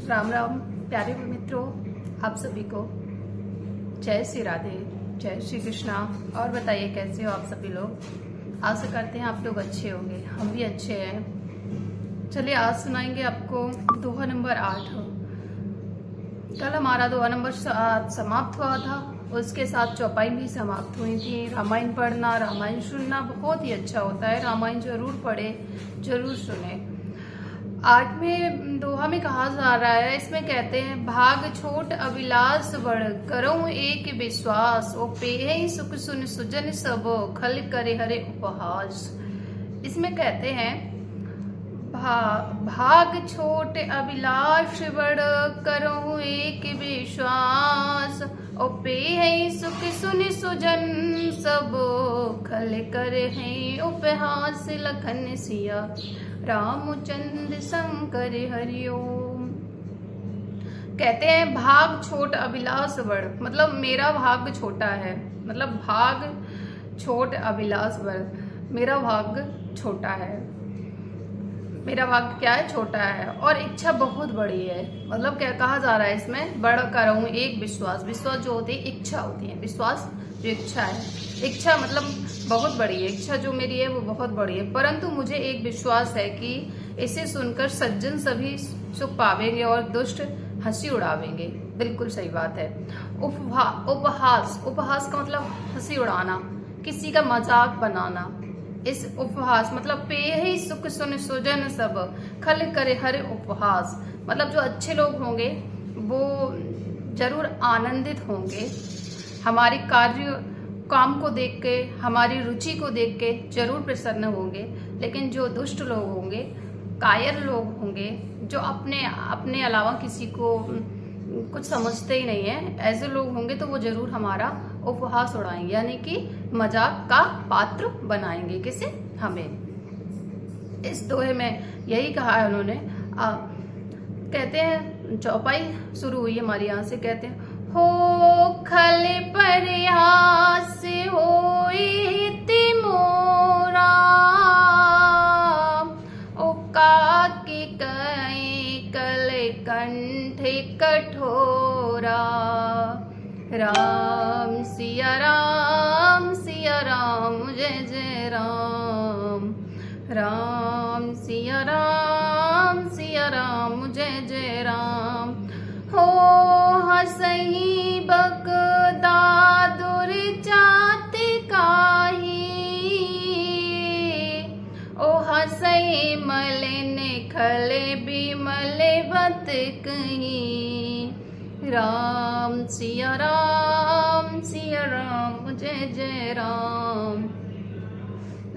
राम राम प्यारे मित्रों, आप सभी को जय श्री राधे, जय श्री कृष्णा। और बताइए कैसे हो आप सभी लोग। आशा करते हैं आप लोग अच्छे होंगे, हम भी अच्छे हैं। चलिए आज सुनाएंगे आपको दोहा नंबर 8। कल हमारा दोहा नंबर 7 समाप्त हुआ था, उसके साथ चौपाई भी समाप्त हुई थी। रामायण पढ़ना, रामायण सुनना बहुत ही अच्छा होता है। रामायण जरूर पढ़े, जरूर सुने। 8वें दोहा में कहा जा रहा है, इसमें कहते हैं भाग छोट अभिलाष बढ़, करूं एक विश्वास, ओ पेहि सुख सुन सुजन सब, खल करे हरे उपहास। इसमें कहते हैं भाग छोट अभिलाष बढ़, करूं एक विश्वास, ओ पेहि सुख सुन सुजन सब, खल करे हैं उपहास। लखन सिया रामचंद्र शंकर हरिओम। कहते हैं भाग छोट अभिलाष बढ़, मतलब मेरा भाग छोटा है। मतलब भाग छोट अभिलाष बढ़, मेरा भाग छोटा है। मेरा भाग क्या है? छोटा है। और इच्छा बहुत बड़ी है। मतलब क्या कहा जा रहा है इसमें, बड़ा कर हूं एक विश्वास। विश्वास जो होती है इच्छा होती है, विश्वास जो इच्छा है। इच्छा मतलब बहुत बड़ी है, इच्छा जो मेरी है वो बहुत बड़ी है। परंतु मुझे एक विश्वास है कि इसे सुनकर सज्जन सभी सुख पावेंगे और दुष्ट हंसी उड़ावेंगे। बिल्कुल सही बात है। उपहास, उपहास का मतलब हंसी उड़ाना, किसी का मजाक बनाना। इस उपहास मतलब पेहि सुख सुन सुजन सब, खल करे हर उपहास। मतलब जो अच्छे लोग होंगे वो जरूर आनंदित होंगे, हमारे काम को देख के, हमारी रुचि को देख के जरूर प्रसन्न होंगे। लेकिन जो दुष्ट लोग होंगे, कायर लोग होंगे, जो अपने अलावा किसी को कुछ समझते ही नहीं है, ऐसे लोग होंगे तो वो जरूर हमारा उपहास उड़ाएंगे, यानी कि मजाक का पात्र बनाएंगे। किसे? हमें। इस दोहे में यही कहा है उन्होंने। कहते हैं चौपाई शुरू हुई हमारे यहाँ से। कहते हैं हो खल परिहास होइत मोरा, ओ काके कई कल कंठ कठोरा। राम सिया राम, सिया राम जय जय राम। राम सिया राम, सिया राम जय जय राम। हो हसही बगदादुर जात काही, ओ हसही मलिन खले बिमल बत कहीं। राम सिया राम, सिया राम जय जय राम।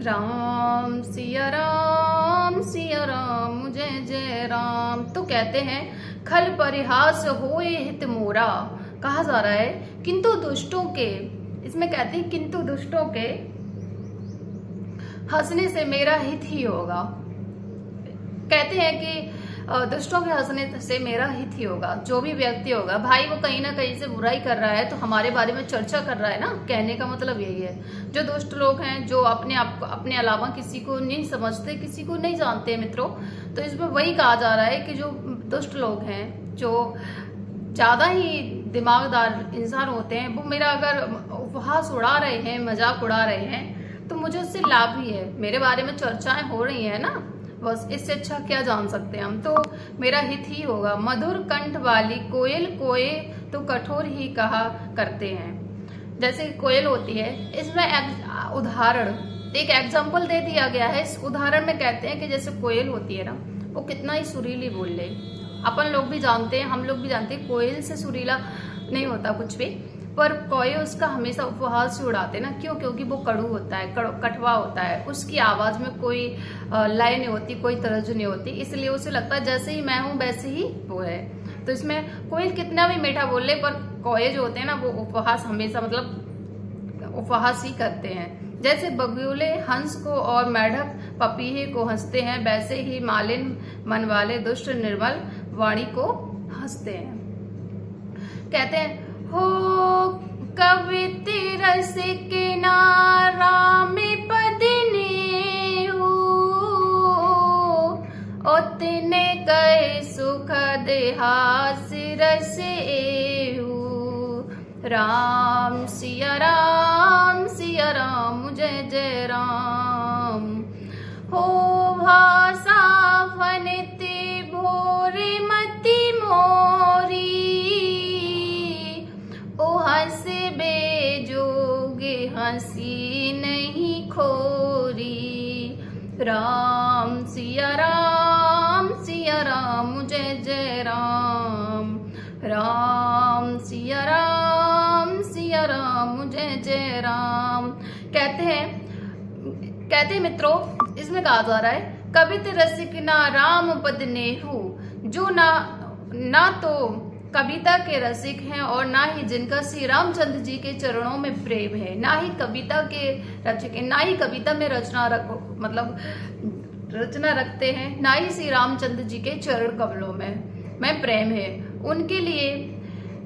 राम सिया राम, सिया राम जय जय राम। तो कहते हैं खल परिहास होए हित मोरा। कहा जा रहा है किंतु दुष्टों के, इसमें कहते हैं किंतु दुष्टों के हंसने से मेरा हित ही होगा। कहते हैं कि दुष्टों के हंसने से मेरा हित ही होगा। जो भी व्यक्ति होगा भाई, वो कहीं ना कहीं से बुराई कर रहा है तो हमारे बारे में चर्चा कर रहा है ना। कहने का मतलब यही है। जो दुष्ट लोग हैं, जो अपने आप को, अपने अलावा किसी को नहीं समझते, किसी को नहीं जानते मित्रों, तो इसमें वही कहा जा रहा है कि जो दुष्ट लोग हैं, जो ज्यादा ही दिमागदार इंसान होते हैं, वो मेरा अगर उपहास उड़ा रहे हैं, मजाक उड़ा रहे हैं, तो मुझे उससे लाभ ही है। मेरे बारे में चर्चाएं हो रही है ना, बस इससे अच्छा क्या जान सकते हैं हम। तो मेरा हित ही होगा। मधुर कंठ वाली कोयल कोए तो कठोर ही कहा करते हैं। जैसे कोयल होती है, इसमें उदाहरण, एक एग्जाम्पल दे दिया गया है। इस उदाहरण में कहते हैं कि जैसे कोयल होती है ना, वो कितना ही सुरीली बोल ले। अपन लोग भी जानते हैं, हम लोग भी जानते हैं, कोयल से सुरीला नहीं होता कुछ भी, पर कोयल उसका हमेशा उपहास से उड़ाते हैं ना। क्यों? क्योंकि वो कड़ू होता है, कटवा होता है, उसकी आवाज में कोई लय नहीं होती, कोई तरज नहीं होती, इसलिए उसे लगता है जैसे ही मैं हूं वैसे ही वो है। तो इसमें कोयल कितना भी मीठा बोल ले, पर कोयल जो होते हैं ना, वो उपहास हमेशा मतलब उपहास ही करते हैं। जैसे बगुले हंस को और मेढक पपीहे को हंसते हैं, वैसे ही मालिन मन वाले दुष्ट निर्मल वाणी को हंसते हैं। कहते हैं हो कविति रस किनारा में पदने हो, उतने कैसे सुखद हास्य रस एहू। राम सिया राम जय जय राम। हो भाषा फनिति भोरे मति मोरी, ओ हंस बेजोगे हंसी नहीं खोरी। राम सिया राम जय जय राम। राम सिया राम जय जय राम। कहते हैं मित्रों, इसमें कहा जा रहा है, कवित रसिक ना राम पद नेहू। जो ना तो कविता के रसिक हैं और ना ही जिनका श्री रामचंद्र जी के चरणों में प्रेम है, ना ही कविता के रचक हैं, ना ही कविता में रचना रखते हैं, ना ही श्री रामचंद्र जी के चरण कमलों में प्रेम है, उनके लिए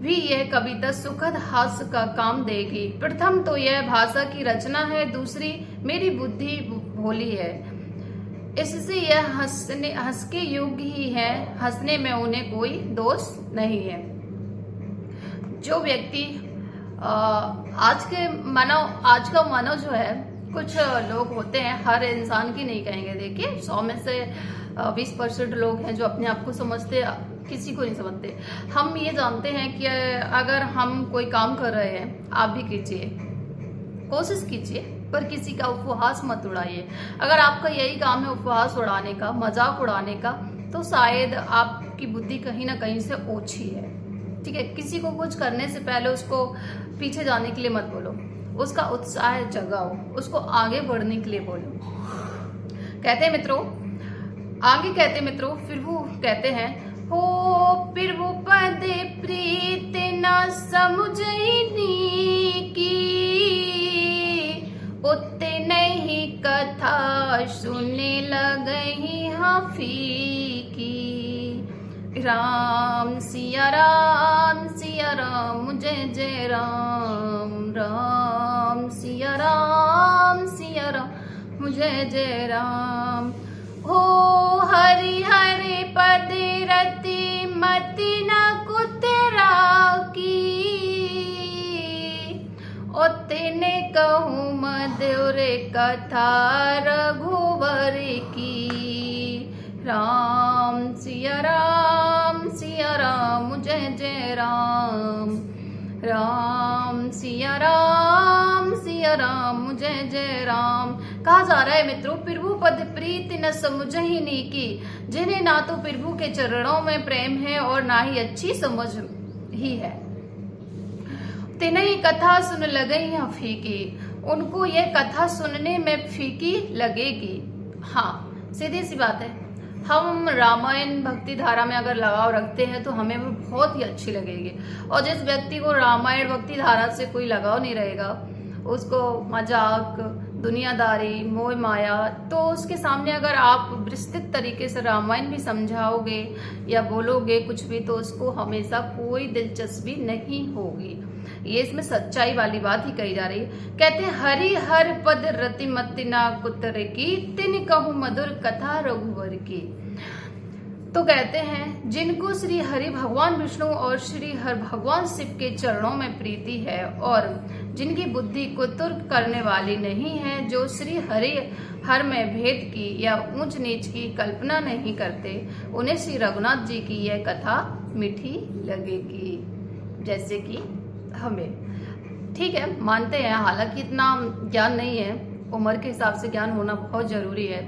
भी यह कविता सुखद हास्य का काम देगी। प्रथम तो यह भाषा की रचना है, दूसरी मेरी बुद्धि भोली है, इससे यह हंस के योग्य ही है, हंसने में उन्हें कोई दोष नहीं है। जो व्यक्ति आज का मानव जो है, कुछ लोग होते हैं, हर इंसान की नहीं कहेंगे, देखिए 100 में से 20% लोग हैं जो अपने आप को समझते, किसी को नहीं समझते। हम ये जानते हैं कि अगर हम कोई काम कर रहे हैं, आप भी कीजिए, कोशिश कीजिए, पर किसी का उपहास मत उड़ाइए। अगर आपका यही काम है उपहास उड़ाने का, मजाक उड़ाने का, तो शायद आपकी बुद्धि कहीं ना कहीं से ओछी है। ठीक है, किसी को कुछ करने से पहले उसको पीछे जाने के लिए मत बोलो, उसका उत्साह जगाओ, उसको आगे बढ़ने के लिए बोलो। कहते हैं मित्रों, फिर वो कहते हैं, हो प्रभु पद प्रीत न समुझनी की, उते नहीं कथा सुने लगही फीकी। राम सिया राम जय जय राम। राम सिया राम जय जय राम। हो हरि हरि पद रति मति न कुतरा की, ओतने कहूँ मधुर कथा रघुवर की। राम सिया राम जय जय राम। राम सिया राम जय जय राम। कहा जा रहा है मित्रों, प्रभु पद प्रीत न समुझही नीकी, जिन्हें ना तो प्रभु के चरणों में प्रेम है और ना ही अच्छी समझ ही है। तिन्हीं कथा सुन लगई फीकी, उनको यह कथा सुनने में फीकी लगेगी। हाँ, सीधी सी बात है, हम रामायण भक्ति धारा में अगर लगाव रखते हैं तो हमें वो बहुत ही अच्छी लगेगी। और जिस व्यक्ति को रामायण भक्ति धारा से कोई लगाव नहीं रहेगा, उसको मजाक, दुनियादारी, मोह माया, तो उसके सामने अगर आप विस्तृत तरीके से रामायण भी समझाओगे या बोलोगे कुछ भी, तो उसको हमेशा कोई दिलचस्पी नहीं होगी। ये इसमें सच्चाई वाली बात ही कही जा रही है। कहते हैं, हरि हर पद रति मति ना कुतर की, तिन कहूँ मधुर कथा रघुवर की। तो कहते हैं, जिनको श्री हरि भगवान विष्णु और श्री हर भगवान शिव के चरणों में प्रीति है और जिनकी बुद्धि को तुर्क करने वाली नहीं है, जो श्री हरि हर में भेद की या ऊंच नीच की कल्पना नहीं करते, उन्हें श्री रघुनाथ जी की यह कथा मीठी लगेगी, जैसे कि हमें। ठीक है, मानते हैं, हालांकि इतना ज्ञान नहीं है, उम्र के हिसाब से ज्ञान होना बहुत जरूरी है।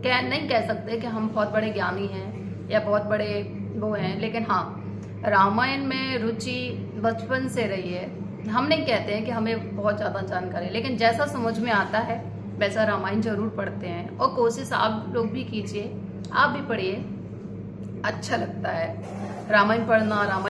नहीं कह सकते कि हम बहुत बड़े ज्ञानी हैं या बहुत बड़े वो हैं, लेकिन हाँ, रामायण में रुचि बचपन से रही है। हम नहीं कहते हैं कि हमें बहुत ज़्यादा जानकारी, लेकिन जैसा समझ में आता है वैसा रामायण जरूर पढ़ते हैं। और कोशिश आप लोग भी कीजिए, आप भी पढ़िए, अच्छा लगता है रामायण पढ़ना। रामायण